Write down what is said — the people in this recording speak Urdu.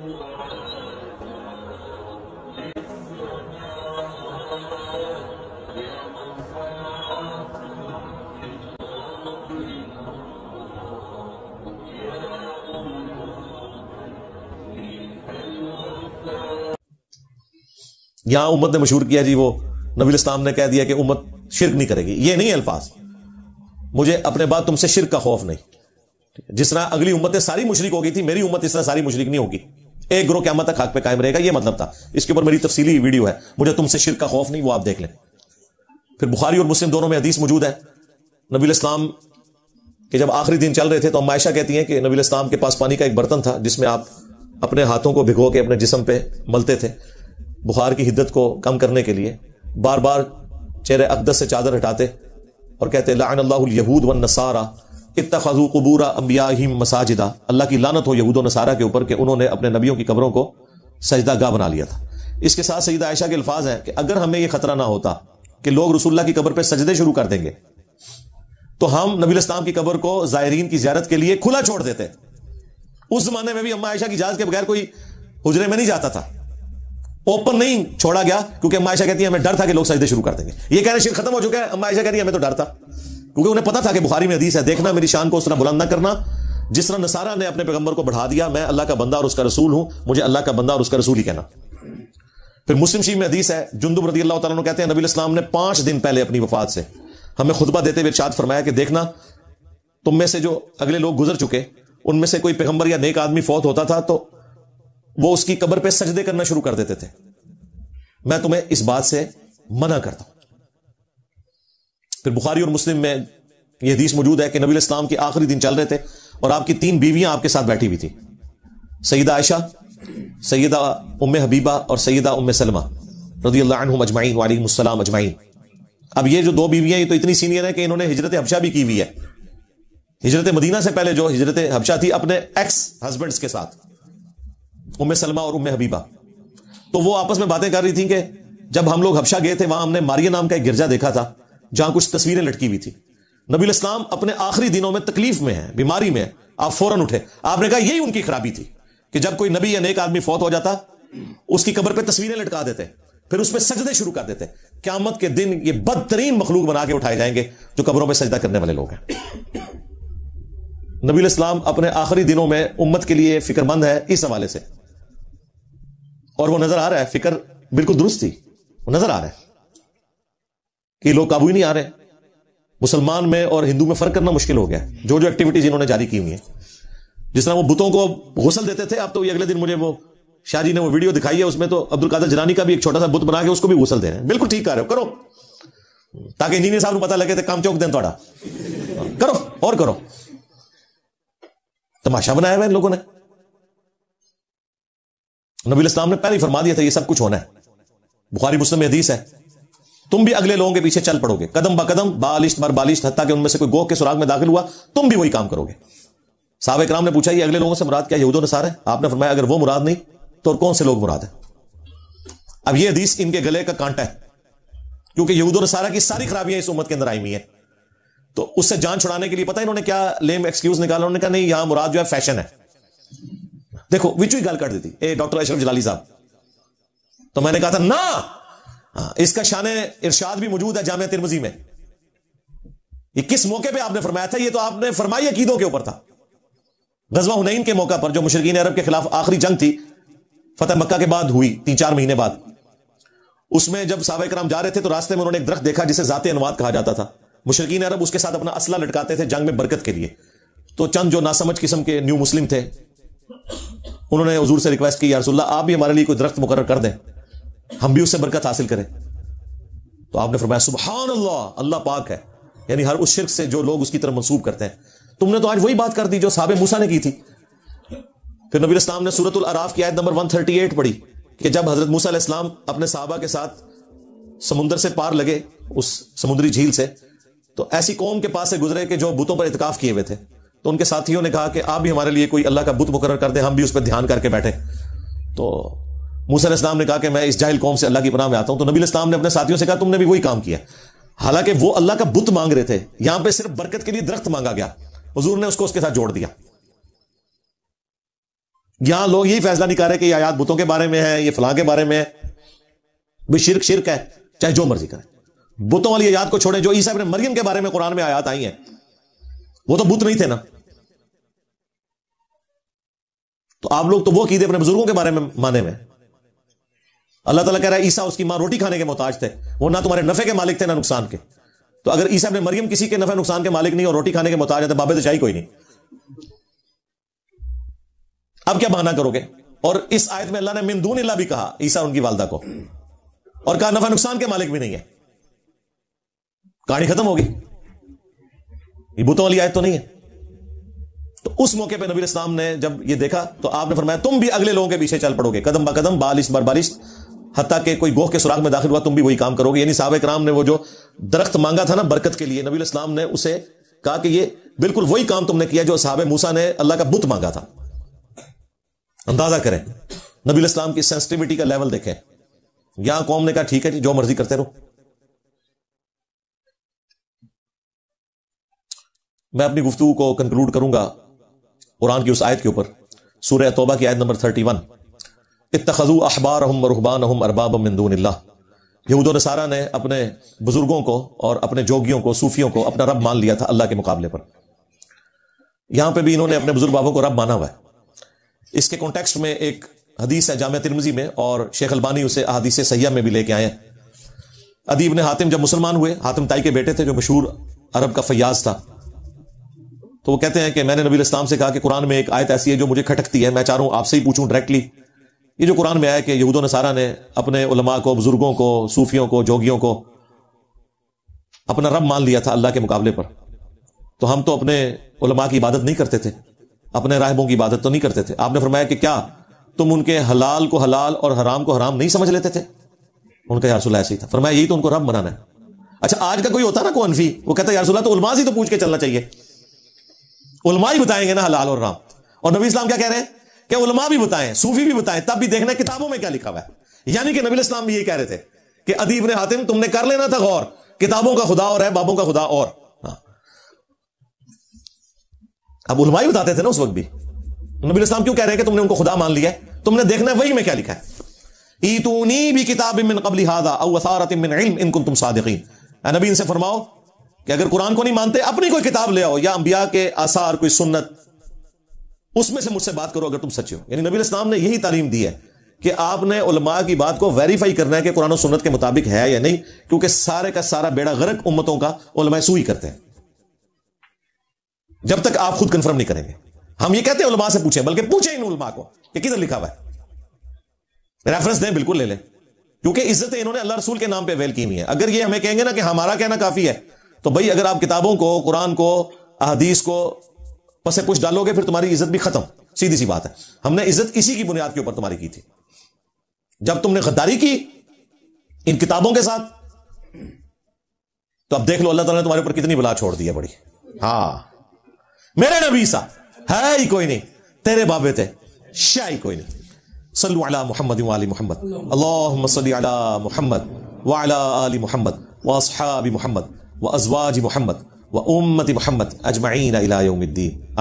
یہاں امت نے مشہور کیا جی وہ نبی اسلام نے کہہ دیا کہ امت شرک نہیں کرے گی. یہ نہیں الفاظ, مجھے اپنے بعد تم سے شرک کا خوف نہیں. جس طرح اگلی امتیں ساری مشرک ہو گئی تھی, میری امت اس طرح ساری مشرک نہیں ہوگی, ایک گروہ قیامت تک حق پہ قائم رہے گا, یہ مطلب تھا. اس کے اوپر میری تفصیلی ویڈیو ہے, مجھے تم سے شرک کا خوف نہیں, وہ آپ دیکھ لیں. پھر بخاری اور مسلم دونوں میں حدیث موجود ہے. نبی اسلام کے جب آخری دن چل رہے تھے تو ام عائشہ کہتی ہیں کہ نبی اسلام کے پاس پانی کا ایک برتن تھا جس میں آپ اپنے ہاتھوں کو بھگو کے اپنے جسم پہ ملتے تھے. بخار کی حدت کو کم کرنے کے لیے بار بار چہرے اقدس سے چادر ہٹاتے اور کہتے لعن اللہ الیہود والنصارى اتخذوا قبور انبیائہم مساجدا. اللہ کی لعنت ہو یہود و نصارہ کے اوپر کہ انہوں نے اپنے نبیوں کی قبروں کو سجدہ گاہ بنا لیا تھا. اس کے ساتھ سیدہ عائشہ کے الفاظ ہیں کہ اگر ہمیں یہ خطرہ نہ ہوتا کہ لوگ رسول اللہ کی قبر پہ سجدے شروع کر دیں گے تو ہم نبی اسلام کی قبر کو زائرین کی زیارت کے لیے کھلا چھوڑ دیتے. اس زمانے میں بھی اما عائشہ کی اجازت کے بغیر کوئی حجرے میں نہیں جاتا تھا, اوپن نہیں چھوڑا گیا, کیونکہ اما عائشہ کہتی ہے ہمیں ڈر تھا کہ لوگ سجدے شروع کر دیں گے. یہ کہنا شرک ختم ہو چکا ہے. اما عائشہ کہتی ہے ہمیں تو ڈر تھا, کیونکہ انہیں پتا تھا کہ بخاری میں حدیث ہے, دیکھنا میری شان کو اس طرح بلند نہ کرنا جس طرح نصارہ نے اپنے پیغمبر کو بڑھا دیا. میں اللہ کا بندہ اور اس کا رسول ہوں, مجھے اللہ کا بندہ اور اس کا رسول ہی کہنا. پھر مسلم شریف میں حدیث ہے, جندب رضی اللہ تعالیٰ عنہ کہتے ہیں نبی اسلام نے 5 دن پہلے اپنی وفات سے ہمیں خطبہ دیتے ہوئے ارشاد فرمایا کہ دیکھنا تم میں سے جو اگلے لوگ گزر چکے ان میں سے کوئی پیغمبر یا نیک آدمی فوت ہوتا تھا تو وہ اس کی قبر پہ سجدے کرنا شروع کر دیتے تھے. میں تمہیں اس بات سے منع کرتا ہوں. پھر بخاری اور مسلم میں یہ حدیث موجود ہے کہ نبی اسلام کے آخری دن چل رہے تھے اور آپ کی 3 بیویاں آپ کے ساتھ بیٹھی ہوئی تھی, سیدہ عائشہ, سیدہ ام حبیبہ اور سیدہ ام سلمہ رضی اللہ عنہم اجمعین وعلیہم السلام اجمعین. اب یہ جو 2 بیویاں یہ تو اتنی سینئر ہیں کہ انہوں نے ہجرت حبشہ بھی کی ہوئی ہے. ہجرت مدینہ سے پہلے جو ہجرت حبشہ تھی اپنے ایکس ہسبینڈز کے ساتھ, ام سلمہ اور ام حبیبہ. تو وہ آپس میں باتیں کر رہی تھیں کہ جب ہم لوگ حبشہ گئے تھے وہاں ہم نے ماریہ نام کا ایک گرجا دیکھا تھا جہاں کچھ تصویریں لٹکی ہوئی تھی. نبی اسلام اپنے آخری دنوں میں تکلیف میں ہیں, بیماری میں ہیں, آپ فوراً اٹھے. آپ نے کہا یہی ان کی خرابی تھی کہ جب کوئی نبی یا نیک آدمی فوت ہو جاتا اس کی قبر پہ تصویریں لٹکا دیتے, پھر اس پہ سجدے شروع کر دیتے. قیامت کے دن یہ بدترین مخلوق بنا کے اٹھائے جائیں گے جو قبروں پہ سجدہ کرنے والے لوگ ہیں. نبی اسلام اپنے آخری دنوں میں امت کے لیے فکر مند ہے اس حوالے سے, اور وہ نظر آ رہا ہے, فکر بالکل درست تھی, وہ نظر آ رہا ہے کہ لوگ قابو ہی نہیں آ رہے. مسلمان میں اور ہندو میں فرق کرنا مشکل ہو گیا جو ایکٹیویٹیز انہوں نے جاری کی ہوئی ہیں. جس طرح وہ بتوں کو غسل دیتے تھے, اب تو یہ اگلے دن مجھے وہ شاہ جی نے وہ ویڈیو دکھائی ہے, اس میں تو عبد القادر جیلانی کا بھی ایک چھوٹا سا بت بنا کے اس کو بھی غسل دے رہے ہیں. بالکل ٹھیک کر رہے ہو, کرو, تاکہ انجینئر صاحب کو پتا لگے تو کام چوک دیں تھوڑا, کرو اور کرو. تماشا بنایا ہوا ان لوگوں نے. نبی اسلام نے پہلے ہی فرما دیا تھا یہ سب کچھ ہونا ہے. بخاری مسلم میں حدیث ہے, تم بھی اگلے لوگوں کے پیچھے چل پڑو گے قدم با قدم, بالشت بر بالشت, حتیٰ کہ ان میں سے کوئی گوہ کے سراغ میں داخل ہوا تم بھی وہی کام کرو گے. صحابہ کرام نے پوچھا یہ اگلے لوگوں سے مراد کیا یہود و نصارہ ہے؟ آپ نے فرمایا اگر وہ مراد نہیں تو اور کون سے لوگ مراد ہیں؟ اب یہ حدیث ان کے گلے کا کانٹا ہے, کیونکہ یہود و نصارہ کی ساری خرابیاں اس امت کے اندر آئی ہوئی ہیں. تو اس سے جان چھڑانے کے لیے پتہ انہوں نے کیا لیم ایکسکیوز نکالا, انہوں نے کہا نہیں یہاں مراد جو ہے فیشن ہے. دیکھو وچ گل کر دیتی اے ڈاکٹر اشرف جلالی صاحب. تو میں نے کہا تھا نا, اس کا شان ارشاد بھی موجود ہے جامعہ ترمذی میں. یہ کس موقع پہ آپ نے فرمایا تھا؟ یہ تو آپ نے فرمائی عقیدوں کے اوپر تھا. غزوہ حنین کے موقع پر جو مشرکین عرب کے خلاف آخری جنگ تھی فتح مکہ کے بعد ہوئی 3-4 مہینے بعد, اس میں جب صحابہ کرام جا رہے تھے تو راستے میں انہوں نے ایک درخت دیکھا جسے ذات انواد کہا جاتا تھا. مشرکین عرب اس کے ساتھ اپنا اسلحہ لٹکاتے تھے جنگ میں برکت کے لیے. تو چند جو ناسمجھ قسم کے نیو مسلم تھے انہوں نے حضور سے ریکویسٹ کی یا رسول اللہ آپ بھی ہمارے لیے کوئی درخت مقرر کر دیں, ہم بھی اس سے برکت حاصل کریں. تو آپ نے فرمایا سبحان اللہ, اللہ پاک ہے, یعنی ہر اس شرک سے جو لوگ اس کی طرف منسوب کرتے ہیں. تم نے تو آج وہی بات کر دی جو صحابہ موسیٰ نے کی تھی. پھر نبی اسلام نے سورۃ الاعراف کی آیت نمبر 138 پڑھی کہ جب حضرت موسیٰ علیہ السلام اپنے صحابہ کے ساتھ سمندر سے پار لگے اس سمندری جھیل سے, تو ایسی قوم کے پاس سے گزرے کہ جو بتوں پر اعتکاف کیے ہوئے تھے. تو ان کے ساتھیوں نے کہا کہ آپ بھی ہمارے لیے کوئی اللہ کا بت مقرر کر دیں, ہم بھی اس پہ دھیان کر کے بیٹھے. تو موسیٰ علیہ السلام نے کہا کہ میں اس جاہل قوم سے اللہ کی پناہ میں آتا ہوں. تو نبی الاسلام نے اپنے ساتھیوں سے کہا تم نے بھی وہی کام کیا, حالانکہ وہ اللہ کا بت مانگ رہے تھے, یہاں پہ صرف برکت کے لیے درخت مانگا گیا, حضور نے اس کو اس کے ساتھ جوڑ دیا. یہاں لوگ یہی فیصلہ نہیں کر رہے کہ یہ آیات بتوں کے بارے میں ہے، یہ فلاں کے بارے میں ہے. بھئی شرک شرک ہے، چاہے جو مرضی کریں. بتوں والی آیات کو چھوڑیں. جو عیسیٰ ابن مریم کے بارے میں قرآن میں آیات آئی ہیں وہ تو بت نہیں تھے نا. تو آپ لوگ تو وہ عقیدے اپنے بزرگوں کے بارے میں مانے میں. اللہ تعالیٰ کہہ رہا ہے عیسیٰ اس کی ماں روٹی کھانے کے محتاج تھے، وہ نہ تمہارے نفع کے مالک تھے نہ نقصان کے. تو اگر عیسیٰ ابن مریم کسی کے نفع نقصان کے مالک نہیں اور روٹی کھانے کے محتاج ہے تو باب تشائی کوئی نہیں. اب کیا بہانہ کرو گے؟ اور اس آیت میں اللہ نے من دون اللہ بھی کہا عیسیٰ ان کی والدہ کو، اور کہا نفع نقصان کے مالک بھی نہیں ہے. کہانی ختم ہوگی. یہ بتوں والی آیت تو نہیں ہے. تو اس موقع پہ نبی الاسلام نے جب یہ دیکھا تو آپ نے فرمایا تم بھی اگلے لوگوں کے پیچھے چل پڑو گے، قدم با قدم، بالش بر بالش، حتیٰ کہ کوئی گوہ کے سراغ میں داخل ہوا تم بھی وہی کام کرو گے. یعنی صحابہ کرام نے وہ جو درخت مانگا تھا نا برکت کے لیے، نبی الاسلام نے اسے کہا کہ یہ بالکل وہی کام تم نے کیا جو صحابہ موسیٰ نے اللہ کا بت مانگا تھا. اندازہ کریں نبی الاسلام کی سینسٹیوٹی کا لیول دیکھیں. یہاں قوم نے کہا ٹھیک ہے جی جو مرضی کرتے رہو. میں اپنی گفتگو کو کنکلوڈ کروں گا قرآن کی اس آیت کے اوپر، سورہ توبہ کی آیت نمبر 31. اتخذوا احبارهم ورهبانهم اربابا من دون اللہ. یہود و نصارہ نے اپنے بزرگوں کو اور اپنے جوگیوں کو، صوفیوں کو اپنا رب مان لیا تھا اللہ کے مقابلے پر. یہاں پہ بھی انہوں نے اپنے بزرگ بابوں کو رب مانا ہوا ہے. اس کے کانٹیکسٹ میں ایک حدیث ہے جامع ترمذی میں، اور شیخ البانی اسے احادیث صحیحہ میں بھی لے کے آئے ہیں. عدی بن حاتم جب مسلمان ہوئے، حاتم تائی کے بیٹے تھے جو مشہور عرب کا فیاض تھا، تو وہ کہتے ہیں کہ میں نے نبی الاسلام سے کہا کہ قرآن میں ایک آیت ایسی ہے جو مجھے کھٹکتی ہے، میں چاہ رہا ہوں آپ سے ہی پوچھوں ڈائریکٹلی. یہ جو قرآن میں آیا کہ یہود و نصارہ نے اپنے علماء کو، بزرگوں کو، صوفیوں کو، جوگیوں کو اپنا رب مان لیا تھا اللہ کے مقابلے پر، تو ہم تو اپنے علماء کی عبادت نہیں کرتے تھے، اپنے راہبوں کی عبادت تو نہیں کرتے تھے. آپ نے فرمایا کہ کیا تم ان کے حلال کو حلال اور حرام کو حرام نہیں سمجھ لیتے تھے؟ ان کا یا رسول اللہ ایسے ہی تھا. فرمایا یہی تو ان کو رب بنانا ہے. اچھا آج کا کوئی ہوتا نا کوئی انفی، وہ کہتا ہے یا رسول اللہ تو علماء سے تو پوچھ کے چلنا چاہیے، علماء ہی بتائیں گے نا حلال اور حرام. اور نبی اسلام کیا کہہ رہے ہیں کہ علماء بھی بتائیں، صوفی بھی بتائیں، تب بھی دیکھنا کتابوں میں کیا لکھا ہوا ہے. یعنی کہ نبی اسلام بھی یہی کہہ رہے تھے کہ عدی بن حاتم تم نے کر لینا تھا غور، کتابوں کا خدا اور ہے، بابوں کا خدا اور. اب علماء ہی بتاتے تھے نا اس وقت بھی. نبی اسلام کیوں کہہ رہے ہیں کہ تم نے ان کو خدا مان لیا ہے؟ تم نے دیکھنا ہے وہی میں کیا لکھا ہے. ایتونی بکتاب من قبل ھذا او اثارۃ من علم ان کنتم صادقین. اے نبی ان سے فرماؤ کہ اگر قرآن کو نہیں مانتے اپنی کوئی کتاب لے آؤ، یا انبیاء کے آثار، کوئی سنت، اس میں سے مجھ سے بات کرو اگر تم سچے ہو. یعنی نبی اسلام نے یہی تعلیم دی ہے کہ آپ نے علماء کی بات کو ویریفائی کرنا ہے کہ قرآن و سنت کے مطابق ہے یا نہیں، کیونکہ سارے کا سارا بیڑا غرق امتوں کا علماء سوئی کرتے ہیں جب تک آپ خود کنفرم نہیں کریں گے. ہم یہ کہتے ہیں علماء سے پوچھیں، بلکہ پوچھیں ان علماء کو کہ کدھر لکھا ہوا ہے، ریفرنس دیں، بالکل لے لیں، کیونکہ عزتیں انہوں نے اللہ رسول کے نام پہ ویل کی ہوئی ہیں. اگر یہ ہمیں کہیں گے نا کہ ہمارا کہنا کافی ہے، تو بھائی اگر آپ کتابوں کو، قرآن کو، احادیث کو پس پوچھ ڈالو گے پھر تمہاری عزت بھی ختم. سیدھی سی بات ہے. ہم نے عزت اسی کی بنیاد کے اوپر تمہاری کی تھی. جب تم نے غداری کی ان کتابوں کے ساتھ تو اب دیکھ لو اللہ تعالیٰ نے تمہارے اوپر کتنی بلا چھوڑ دی ہے بڑی. ہاں میرے نبی سا ہے ہی کوئی نہیں، تیرے بابے تھے شاہ ہی کوئی نہیں. صلو علی محمد وعلی محمد، اللہم صلی علی محمد وعلی آل محمد واصحاب محمد وازواج محمد وامت محمد اجمعین الی یوم الدین. آمین.